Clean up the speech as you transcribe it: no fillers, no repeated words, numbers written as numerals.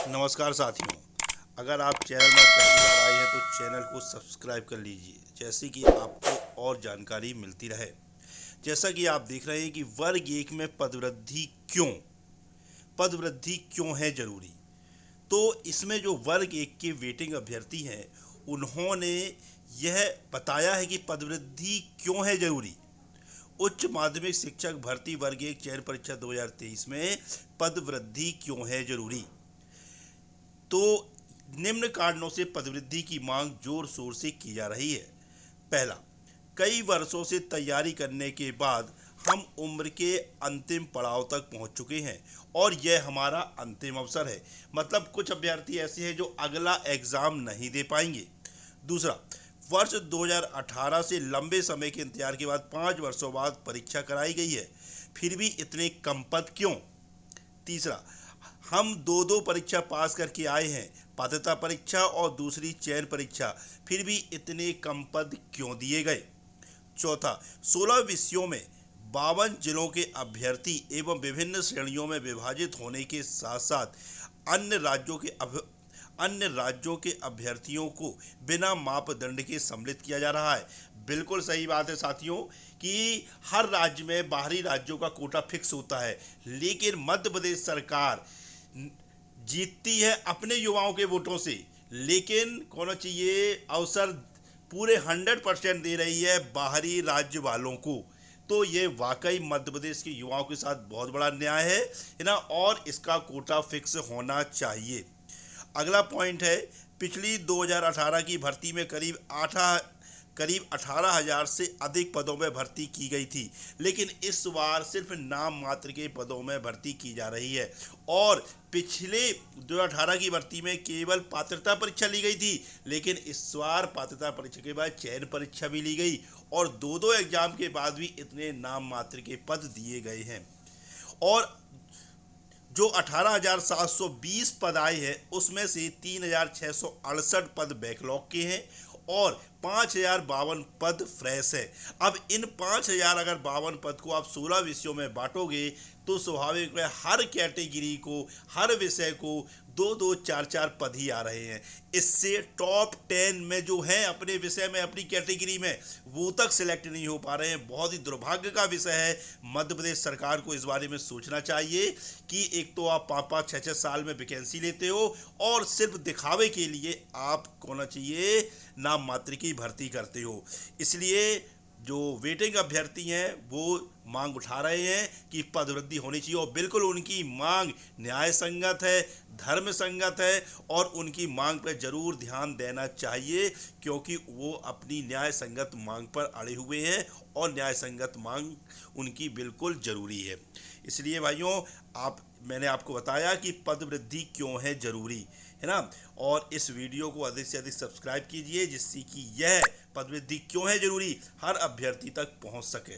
नमस्कार साथियों, अगर आप चैनल में पहली बार आए हैं तो चैनल को सब्सक्राइब कर लीजिए, जैसे कि आपको और जानकारी मिलती रहे। जैसा कि आप देख रहे हैं कि वर्ग 1 में पदवृद्धि क्यों है जरूरी। तो इसमें जो वर्ग 1 के वेटिंग अभ्यर्थी हैं, उन्होंने यह बताया है कि पदवृद्धि क्यों है जरूरी। उच्च माध्यमिक शिक्षक भर्ती वर्ग 1 चयन परीक्षा 2023 में पदवृद्धि क्यों है जरूरी। तो निम्न कारणों से पदवृद्धि की मांग जोर शोर से की जा रही है। पहला, कई वर्षों से तैयारी करने के बाद हम उम्र के अंतिम पड़ाव तक पहुंच चुके हैं और यह हमारा अंतिम अवसर है। मतलब कुछ अभ्यर्थी ऐसे हैं जो अगला एग्जाम नहीं दे पाएंगे। दूसरा, वर्ष 2018 से लंबे समय के इंतजार के बाद 5 वर्षों बाद परीक्षा कराई गई है, फिर भी इतने कम पद क्यों। तीसरा, हम दो परीक्षा पास करके आए हैं, पात्रता परीक्षा और दूसरी चयन परीक्षा, फिर भी इतने कम पद क्यों दिए गए। चौथा, 16 विषयों में 52 जिलों के अभ्यर्थी एवं विभिन्न श्रेणियों में विभाजित होने के साथ साथ अन्य राज्यों के अभ्यर्थियों को बिना मापदंड के सम्मिलित किया जा रहा है। बिल्कुल सही बात है साथियों कि हर राज्य में बाहरी राज्यों का कोटा फिक्स होता है, लेकिन मध्य प्रदेश सरकार जीतती है अपने युवाओं के वोटों से, लेकिन कौन चाहिए अवसर पूरे 100% दे रही है बाहरी राज्य वालों को। तो ये वाकई मध्य प्रदेश के युवाओं के साथ बहुत बड़ा अन्याय है ना, और इसका कोटा फिक्स होना चाहिए। अगला पॉइंट है, पिछली 2018 की भर्ती में करीब 18,000 से अधिक पदों में भर्ती की गई थी, लेकिन इस बार सिर्फ नाम मात्र के पदों में भर्ती की जा रही है। और पिछले 2018 की भर्ती में केवल पात्रता परीक्षा ली गई थी, लेकिन इस बार पात्रता परीक्षा के बाद चयन परीक्षा भी ली गई और दो एग्जाम के बाद भी इतने नाम मात्र के पद दिए गए हैं। और जो 18,720 पद आए हैं, उसमें से 3,668 पद बैकलॉग के हैं और 5,052 पद फ्रेश है। अब इन 5,052 पद को आप 16 विषयों में बांटोगे तो स्वाभाविक है हर कैटेगरी को, हर विषय को 2-2, 4-4 पद ही आ रहे हैं। इससे टॉप 10 में जो है अपने विषय में, अपनी कैटेगरी में, वो तक सिलेक्ट नहीं हो पा रहे हैं। बहुत ही दुर्भाग्य का विषय है। मध्य प्रदेश सरकार को इस बारे में सोचना चाहिए कि एक तो आप 5-5, 6-6 साल में वैकेंसी लेते हो और सिर्फ दिखावे के लिए आप होना चाहिए नाम मात्र की भर्ती करते हो। इसलिए जो वेटिंग अभ्यर्थी हैं वो मांग उठा रहे हैं कि पदवृद्धि होनी चाहिए, और बिल्कुल उनकी मांग न्याय संगत है, धर्म संगत है और उनकी मांग पर जरूर ध्यान देना चाहिए, क्योंकि वो अपनी न्याय संगत मांग पर अड़े हुए हैं और न्याय संगत मांग उनकी बिल्कुल जरूरी है। इसलिए भाइयों, मैंने आपको बताया कि पदवृद्धि क्यों है जरूरी, है ना। और इस वीडियो को अधिक से अधिक सब्सक्राइब कीजिए, जिससे कि यह पदवृद्धि क्यों है जरूरी हर अभ्यर्थी तक पहुंच सके।